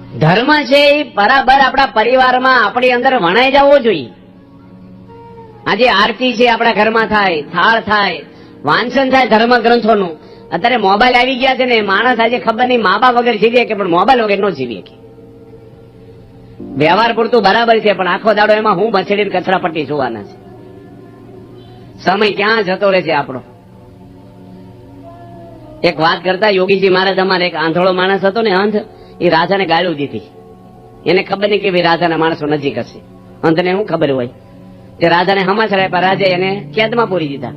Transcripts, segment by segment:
ધર્મ છે એ બરાબર આપણા પરિવારમાં આપણી અંદર વણાઈ જવો જોઈએ. આજે આરતી છે આપણા ઘરમાં થાય, થાળ થાય, વાંચન થાય ધર્મ ગ્રંથોનું. અત્યારે મોબાઈલ આવી ગયા છે ને, માણસ આજે ખબર નહીં મા બાપ વગર જીવીએ કે પણ મોબાઈલ વગર ન જીવીએ કે. વ્યવહાર પૂરતું બરાબર છે પણ આખો દાડો એમાં હું બછડીને કચરા પટ્ટી જોવાના છે. સમય ક્યાં જતો રહે છે આપણો. એક વાત કરતા યોગીજી મહારાજ, અમારે એક આંધળો માણસ હતો ને, અંધ, એ રાજાને ગાળું દીધી. એને ખબર નહીં કે ભાઈ રાજાના માણસો નજીક હશે. અંધને શું ખબર હોય. તે રાજાને સમાચાર આપ્યા, રાજા એને કેદમાં પૂરી દીધા.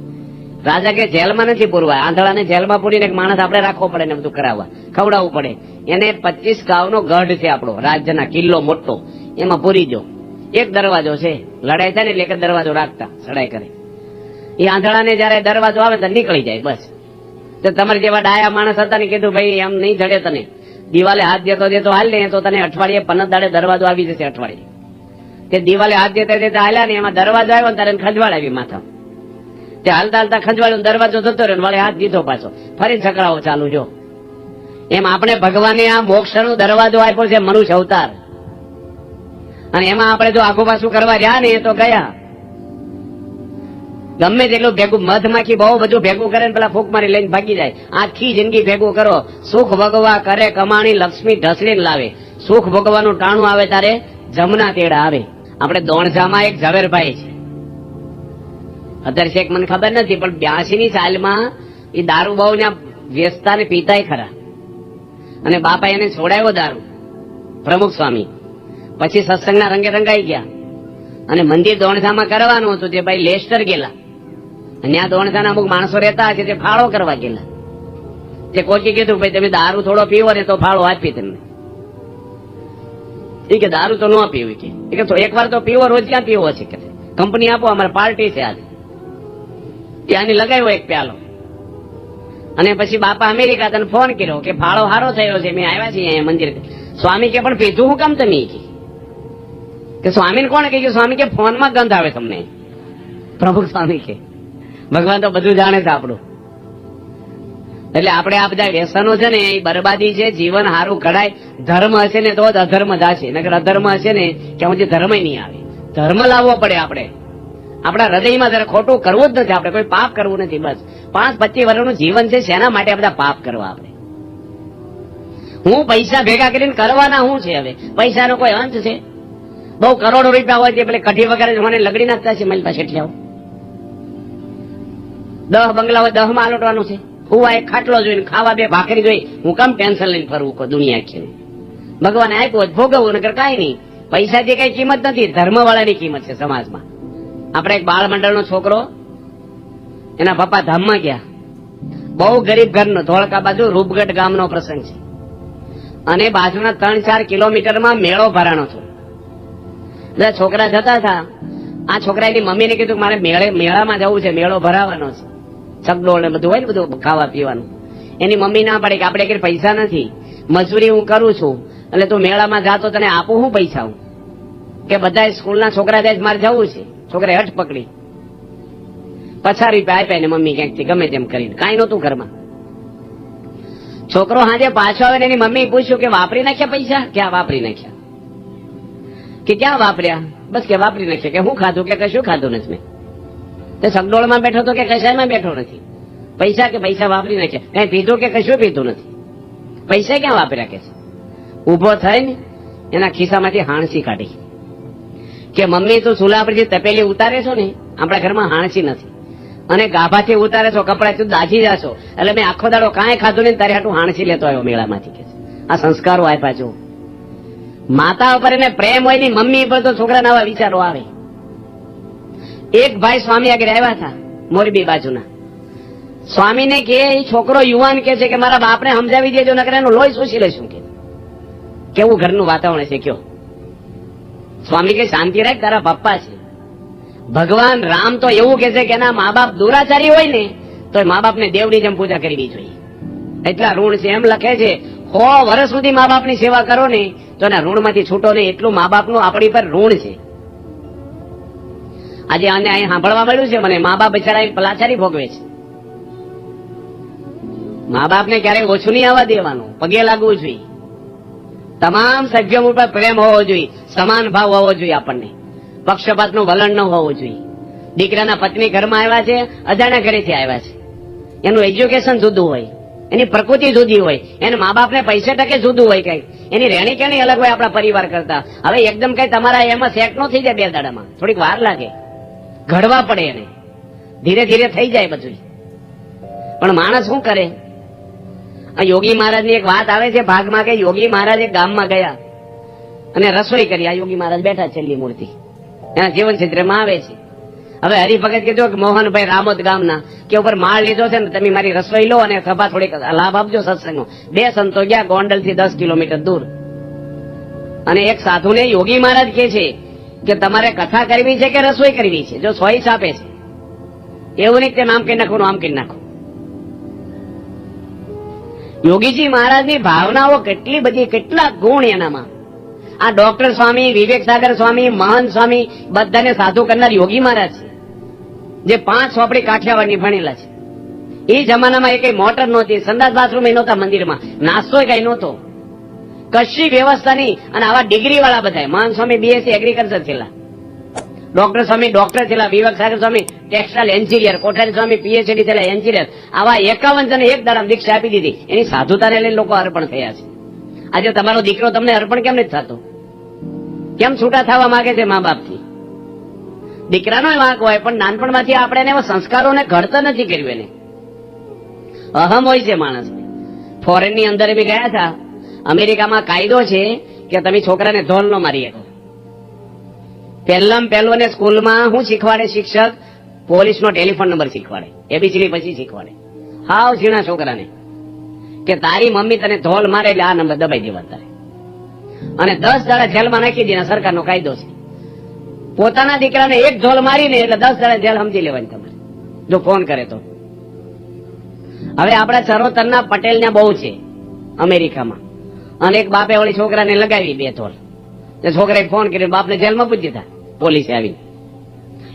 રાજા કે જેલમાં નથી પૂરવા, આંધળાને જેલમાં પૂરીને એક માણસ આપણે રાખવો પડે ને બધું કરાવવા, ખવડાવવું પડે. એને 25 ગાવનો ગઢ છે આપણો રાજ્યના, કિલ્લો મોટો, એમાં પૂરી દો. એક દરવાજો છે, લડાઈ થાય ને એટલે એક દરવાજો રાખતા, ચડાઈ કરે. એ આંધળાને જયારે દરવાજો આવે તો નીકળી જાય બસ. તો તમારે જેવા ડાયા માણસ હતા ને કીધું ભાઈ એમ નહીં જડે તને, દિવાલે હાથ દેતો હાલ ને તો તને અઠવાડિયે 15 દાડે દરવાજો આવી જશે. અઠવાડિયે તે દિવાલે હાથ દેતા હાલ્યા ને એમાં દરવાજો આવ્યો ને ત્યારે ખંજવાળ આવી માથા. તે હાલતા હાલતા ખંજવાળ્યો, દરવાજો જતો રહ્યો, વળે હાથ દીધો પાછો, ફરી છકડાઓ ચાલુ. જો એમ આપણે ભગવાને આ મોક્ષનો દરવાજો આપ્યો છે, મનુષ્ય અવતાર, અને એમાં આપણે જો આગુ પાછું કરવા રહ્યા ને તો ગયા. ગમે તેટલું ભેગું, મધમાખી બહુ બધું ભેગું કરે ને પેલા ફૂંક મારી લઈને ભાગી જાય. આખી જિંદગી ભેગું કરો, સુખ ભોગવા કરે કમાણી, લક્ષ્મી ઢસડીને લાવે. સુખ ભોગવાનું ટાણું આવે ત્યારે જમના તેડા આવે. આપણે દોણજામાં એક ઝવેરભાઈ છે, અત્યારે શેખ મને ખબર નથી, પણ 82ની સાલમાં એ દારૂ બહુ ને વેચતા ને પીતાય ખરા, અને બાપા એને છોડાયો દારૂ, પ્રમુખ સ્વામી. પછી સત્સંગના રંગે રંગાઈ ગયા અને મંદિર દોણધામાં કરવાનું હતું. જે ભાઈ લેસ્ટર ગયેલા, અને આ દોણધાના અમુક માણસો રહેતા હશે, તે ફાળો કરવા ગયેલા. તે કોઈ કીધું ભાઈ તમે દારૂ થોડો પીવો ને તો ફાળો આપી તમને. એ કે દારૂ તો ન પીવું કે એકવાર તો પીવો, રોજ ક્યાં પીવો છે કે કંપની આપો, અમારે પાર્ટી છે આજે. ત્યાંની લગાવ્યો એક પ્યાલો, અને પછી બાપા અમેરિકા તને ફોન કર્યો કે ફાળો સારો થયો છે, મેં આવ્યા છીએ અહીંયા મંદિર. સ્વામી કે પણ પીધું હું કામ તમે? કે સ્વામીને કોણ કહ્યું? સ્વામી કે ફોનમાં ગંધ આવે તમને. પ્રભુ સ્વામી કે ભગવાન તો બધું જાણે છે આપણું. એટલે આપણે આ બધા વ્યસનો છે ને એ બરબાદી છે. જીવન સારું કઢાય, ધર્મ હશે ને તો જ અધર્મ જાશે, નકર અધર્મ હશે ને કે હું ધર્મ નહીં આવે. ધર્મ લાવવો પડે આપણે આપણા હૃદયમાં. જરા ખોટું કરવું જ નથી, આપણે કોઈ પાપ કરવું નથી. બસ 5-25 વર્ષનું જીવન છે, શેના માટે બધા પાપ કરવા? આપણે હું પૈસા ભેગા કરીને કરવાના શું છે? હવે પૈસાનો કોઈ અંત છે? બહુ કરોડો રૂપિયા હોય તે પેલે કઢી વગેરે મને લગડી નાખતા છે મારી પાસે. એટલે 10 બંગલા હોય, 10માં આલોટવાનું છે. હુવા એક ખાટલો જોઈને, ખાવા 2 ભાખરી જોઈ, હું કામ ટેન્શન લઈને ફરવું કો દુનિયા આખી? ભગવાને આપ્યો જ ભોગવવું, નકર કાંઈ નહીં. પૈસાથી કઈ કિંમત નથી, ધર્મ વાળાની કિંમત છે સમાજમાં. આપણે એક બાળ મંડળનો છોકરો, એના પપ્પા ધામમાં ગયા, બહુ ગરીબ ઘરનો, ધોળકા બાજુ રૂપગઢ ગામનો પ્રસંગ છે, અને બાજુના 3-4 કિલોમીટરમાં મેળો ભરાણો હતો. બધા છોકરા જતા હતા. આ છોકરાની મમ્મીને કીધું મારે મેળામાં જવું છે, મેળો ભરાવાનો છે, ચકડોળ ને બધું હોય ને બધું ખાવા પીવાનું. એની મમ્મી ના પડે કે આપણે કઈ પૈસા નથી, મજૂરી હું કરું છું, એટલે તું મેળામાં જા તો તને આપું હું પૈસા? હું કે બધા સ્કૂલના છોકરા જાય મારે જવું છે. છોકરાએ હઠ પકડી, 50 રૂપિયા આપ્યા એને મમ્મી ક્યાંકથી ગમે તેમ કરીને. કાંઈ નહોતું ઘરમાં. છોકરો હાજે પાછો આવે ને એની મમ્મી પૂછ્યું કે વાપરી નાખ્યા પૈસા? ક્યાં વાપરી નાખ્યા? કે ક્યાં વાપર્યા? બસ કે વાપરી નાખ્યા. કે હું ખાધું? કે કશું ખાધું નથી મેં. તે સગડોળમાં બેઠો તો કે કશામાં બેઠો નથી. પૈસા? કે પૈસા વાપરી નાખ્યા. કઈ પીધું? કે કશું પીધું નથી. પૈસા ક્યાં વાપર્યા? કે ઉભો થઈને એના ખિસ્સામાંથી હાણસી કાઢી. કે મમ્મી તું ચૂલા પર જે તપેલી ઉતારે છો ને, આપણા ઘરમાં હાણસી નથી, અને ગાભાથી ઉતારે છો કપડા, તું દાજી જાશો. એટલે મેં આખો દાડો કાંઈ ખાધું નહીં, તારે હાટું હાણસી લેતો આવ્યો મેળામાંથી. કે આ સંસ્કારો આપ્યા છો. માતા ઉપર એને પ્રેમ હોય ની, મમ્મી પર તો છોકરાના આવા વિચારો આવે. એક ભાઈ સ્વામી આગળ આવ્યા હતા, મોરબી બાજુના. સ્વામીને કે છોકરો યુવાન કે છે કે મારા બાપને સમજાવી દેજો, નકર એનું લોહી શોષી લેશું. કે કેવું ઘરનું વાતાવરણ છે કયો? સ્વામી કે શાંતિ રાખ, તારા પપ્પા છે. ભગવાન રામ તો એવું કે છે કે એના મા બાપ દુરાચારી હોય ને તો મા બાપને દેવની જેમ પૂજા કરવી જોઈએ. એટલા ઋણ છે. એમ લખે છે 100 વર્ષ સુધી મા બાપની સેવા કરો ને તો એના ઋણમાંથી છૂટો નહીં, એટલું મા બાપનું આપણી પર ઋણ છે. આજે આને અહીં સાંભળવા મળ્યું છે મને, મા બાપ બિચારા પલાચારી ભોગવે છે. મા બાપને ક્યારેય ઓછું નહીં આવવા દેવાનું, પગે લાગવું જોઈએ. તમામ સભ્યો ઉપર પ્રેમ હોવો જોઈએ, સમાન ભાવ હોવો જોઈએ, આપણને પક્ષપાતનું વલણ ન હોવું જોઈએ. દીકરાના પત્ની ઘરમાં આવ્યા છે, અજાણ્યા ઘરેથી આવ્યા છે, એનું એજ્યુકેશન જુદું હોય, એની પ્રકૃતિ જુદી હોય, એને મા બાપને પૈસે ટકે જુદું હોય, કઈ એની રહેણી કેણી અલગ હોય આપણા પરિવાર કરતા. હવે એકદમ કઈ તમારા એમાં સેટ નો થઈ જાય 2 દાડામાં, થોડીક વાર લાગે, ઘડવા પડે એને, ધીરે ધીરે થઈ જાય બધું. પણ માણસ શું કરે? આ યોગી મહારાજની એક વાત આવે છે ભાગમાં કે યોગી મહારાજ એક ગામમાં ગયા અને રસોઈ કરી. આ યોગી મહારાજ બેઠા છેલ્લી મૂર્તિ એના જીવન ચિત્રમાં આવે છે. હવે હરિભગત કીધું કે મોહનભાઈ રામોદ ગામના કે ઉપર માળ લીધો છે ને, તમે મારી રસોઈ લો અને સભા થોડીક લાભ આપજો સત્સંગનો. 2 સંતો ગયા ગોંડલ થી 10 કિલોમીટર દૂર, અને એક સાધુને યોગી મહારાજ કહે છે કે તમારે કથા કરવી છે કે રસોઈ કરવી છે? જો ચોઈસ આપે છે, એવું નહીં કે નામ કહી નાખવું, આમ કહી નાખો. યોગીજી મહારાજની ભાવનાઓ કેટલી બધી, કેટલા ગુણ એનામાં. આ ડોક્ટર સ્વામી, વિવેક સાગર સ્વામી, મહંત સ્વામી બધાને સાધુ કરનાર યોગી મહારાજ છે, જે 5 ચોપડી કાઠિયાવાડની ભણેલા છે. એ જમાનામાં એ કઈ મોટર નહોતી, સંડાસ બાથરૂમ એ નહોતા મંદિરમાં, નાસ્તો કઈ નહોતો, કશી વ્યવસ્થા નહીં. અને આવા ડિગ્રી વાળા બધા, મહંત સ્વામી બીએસસી એગ્રીકલ્ચર થયેલા, ડોક્ટર સ્વામી ડોક્ટર થયેલા, વિવેક સાગર સ્વામી ટેક્સટાઇલ એન્જિનિયર, કોઠારી સ્વામી પીએચડી થયેલા એન્જિનિયર. આવા 51 જણ એક દાડામાં દીક્ષા આપી દીધી. એની સાધુતાને લઈને લોકો અર્પણ થયા છે. આજે તમારો દીકરો તમને અર્પણ કેમ નથી થતો? કેમ છૂટા થવા માંગે છે મા બાપથી? દીકરાનો વાંક હોય, પણ નાનપણમાંથી આપણે એને એવા સંસ્કારોને ઘડતા નથી કર્યું. એને અહમ હોય છે માણસને. ફોરેન ની અંદર બી ગયા હતા. અમેરિકામાં કાયદો છે કે તમે છોકરાને ધોલ ન મારી શકો. પહેલું ને સ્કૂલમાં શું શીખવાડે શિક્ષક? પોલીસનો ટેલિફોન નંબર શીખવાડે, એબીસીડી પછી શીખવાડે હાવ ઝીણા છોકરાને કે તારી મમ્મી તને ધોલ મારે એટલે આ નંબર દબાઈ દેવા તારે, અને 10 દાડા જેલમાં નાખી દે. સરકારનો કાયદો છે. પોતાના દીકરાને એક ધોલ મારીને એટલે 10 દાડા જેલ સમજી લેવાની તમારે, જો ફોન કરે તો. હવે આપણા ચરોતરના પટેલને બહુ છે અમેરિકામાં, અને એક બાપે વળી છોકરાને લગાવી 2 ધોલ. છોકરાએ ફોન કર્યો, બાપને જેલમાં પૂછી દીધા પોલીસે આવીને.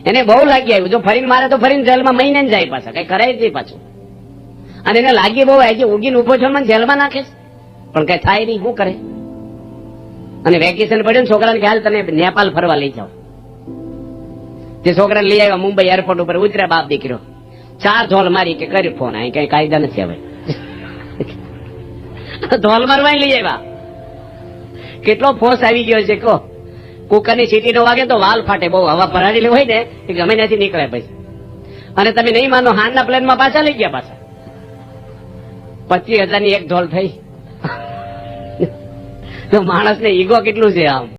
એને બહુ લાગી આવ્યું, જો ફરીને મારે તો ફરીને જેલમાં મહિને જાય પાછા, કઈ કરાય જ નહીં પાછું. અને એને લાગી બહુ આજે ઉગીને ઉભો છો મને જેલમાં નાખે, પણ કઈ થાય નહીં, શું કરે? અને વેકેશન પડ્યું ને છોકરાને કે હાલ તને નેપાલ ફરવા લઈ જાઓ. તે છોકરાને લઈ આવ્યા મુંબઈ એરપોર્ટ ઉપર, ઉતર્યા બાપ દીકરો, 4 ધોલ મારી કે કર્યું ફોન, અહીં કઈ કાયદા નથી હવે. ધોલ મારવા લઈ આવ્યા. કેટલો ફોર્સ આવી ગયો છે કહો. કુકરની સીટી નો વાગે તો વાલ ફાટે, બહુ હવા ભરાયેલી હોય ને એ ગમે ત્યાંથી નીકળે પછી. અને તમે નહીં માનો, હાનના પ્લેનમાં પાછા લઈ ગયા પાછા. 25,000 ની એક ધોલ થઈ. માણસને ઈગો કેટલું છે આમ.